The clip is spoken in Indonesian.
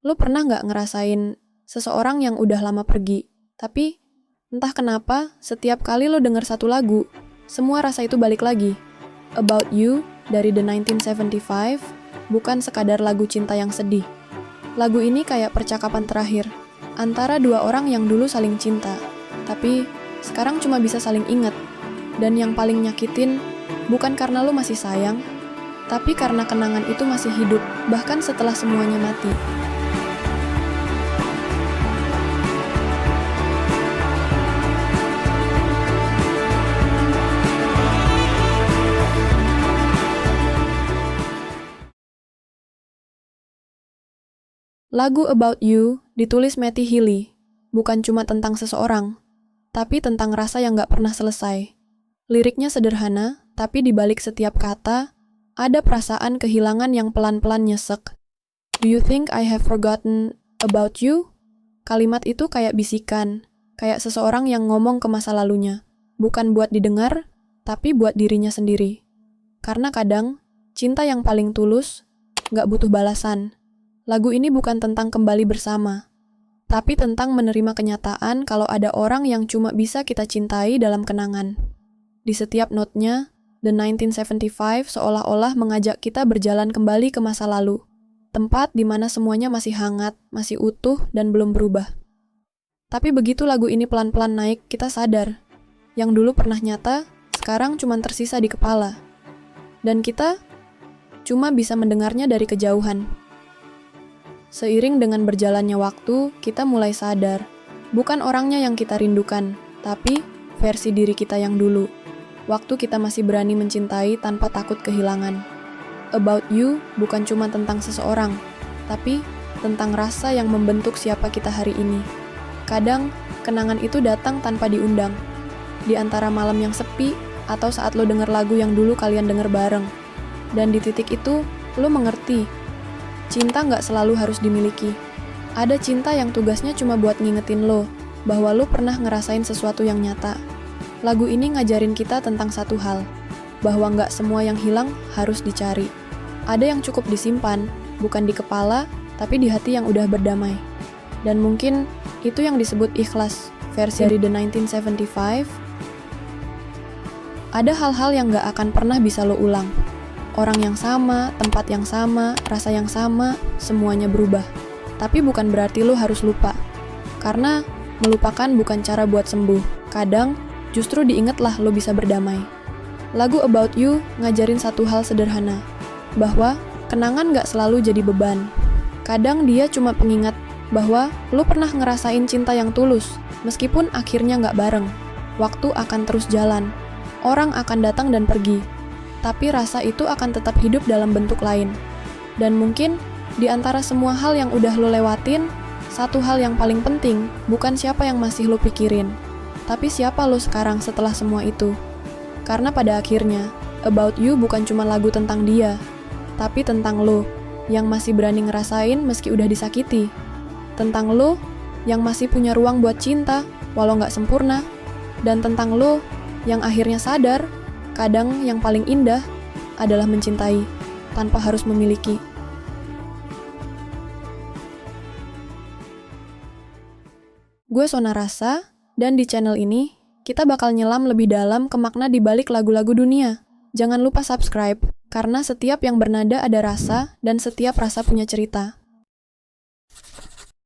Lu pernah nggak ngerasain seseorang yang udah lama pergi, tapi entah kenapa setiap kali lo denger satu lagu, semua rasa itu balik lagi. About You dari The 1975 bukan sekadar lagu cinta yang sedih. Lagu ini kayak percakapan terakhir antara dua orang yang dulu saling cinta, tapi sekarang cuma bisa saling ingat. Dan yang paling nyakitin bukan karena lo masih sayang, tapi karena kenangan itu masih hidup bahkan setelah semuanya mati. Lagu About You ditulis Matty Healy, bukan cuma tentang seseorang, tapi tentang rasa yang gak pernah selesai. Liriknya sederhana, tapi di balik setiap kata, ada perasaan kehilangan yang pelan-pelan nyesek. Do you think I have forgotten about you? Kalimat itu kayak bisikan, kayak seseorang yang ngomong ke masa lalunya, bukan buat didengar, tapi buat dirinya sendiri. Karena kadang, cinta yang paling tulus gak butuh balasan. Lagu ini bukan tentang kembali bersama, tapi tentang menerima kenyataan kalau ada orang yang cuma bisa kita cintai dalam kenangan. Di setiap notnya, The 1975 seolah-olah mengajak kita berjalan kembali ke masa lalu, tempat di mana semuanya masih hangat, masih utuh, dan belum berubah. Tapi begitu lagu ini pelan-pelan naik, kita sadar, yang dulu pernah nyata, sekarang cuma tersisa di kepala. Dan kita cuma bisa mendengarnya dari kejauhan. Seiring dengan berjalannya waktu, kita mulai sadar, bukan orangnya yang kita rindukan, tapi versi diri kita yang dulu. Waktu kita masih berani mencintai tanpa takut kehilangan. About You bukan cuma tentang seseorang, tapi tentang rasa yang membentuk siapa kita hari ini. Kadang, kenangan itu datang tanpa diundang. Di antara malam yang sepi, atau saat lo denger lagu yang dulu kalian denger bareng. Dan di titik itu, lo mengerti, cinta nggak selalu harus dimiliki. Ada cinta yang tugasnya cuma buat ngingetin lo, bahwa lo pernah ngerasain sesuatu yang nyata. Lagu ini ngajarin kita tentang satu hal, bahwa nggak semua yang hilang harus dicari. Ada yang cukup disimpan, bukan di kepala, tapi di hati yang udah berdamai. Dan mungkin itu yang disebut ikhlas, versi dari The 1975. Ada hal-hal yang nggak akan pernah bisa lo ulang. Orang yang sama, tempat yang sama, rasa yang sama, semuanya berubah. Tapi bukan berarti lo harus lupa. Karena melupakan bukan cara buat sembuh. Kadang, justru diingatlah lo bisa berdamai. Lagu About You ngajarin satu hal sederhana, bahwa kenangan gak selalu jadi beban. Kadang dia cuma pengingat bahwa lo pernah ngerasain cinta yang tulus, meskipun akhirnya gak bareng. Waktu akan terus jalan, orang akan datang dan pergi, tapi rasa itu akan tetap hidup dalam bentuk lain. Dan mungkin, di antara semua hal yang udah lo lewatin, satu hal yang paling penting bukan siapa yang masih lo pikirin, tapi siapa lo sekarang setelah semua itu. Karena pada akhirnya, About You bukan cuma lagu tentang dia, tapi tentang lo, yang masih berani ngerasain meski udah disakiti. Tentang lo, yang masih punya ruang buat cinta, walau gak sempurna. Dan tentang lo, yang akhirnya sadar, kadang yang paling indah adalah mencintai, tanpa harus memiliki. Gue Sona Rasa, dan di channel ini, kita bakal nyelam lebih dalam ke makna di balik lagu-lagu dunia. Jangan lupa subscribe, karena setiap yang bernada ada rasa, dan setiap rasa punya cerita.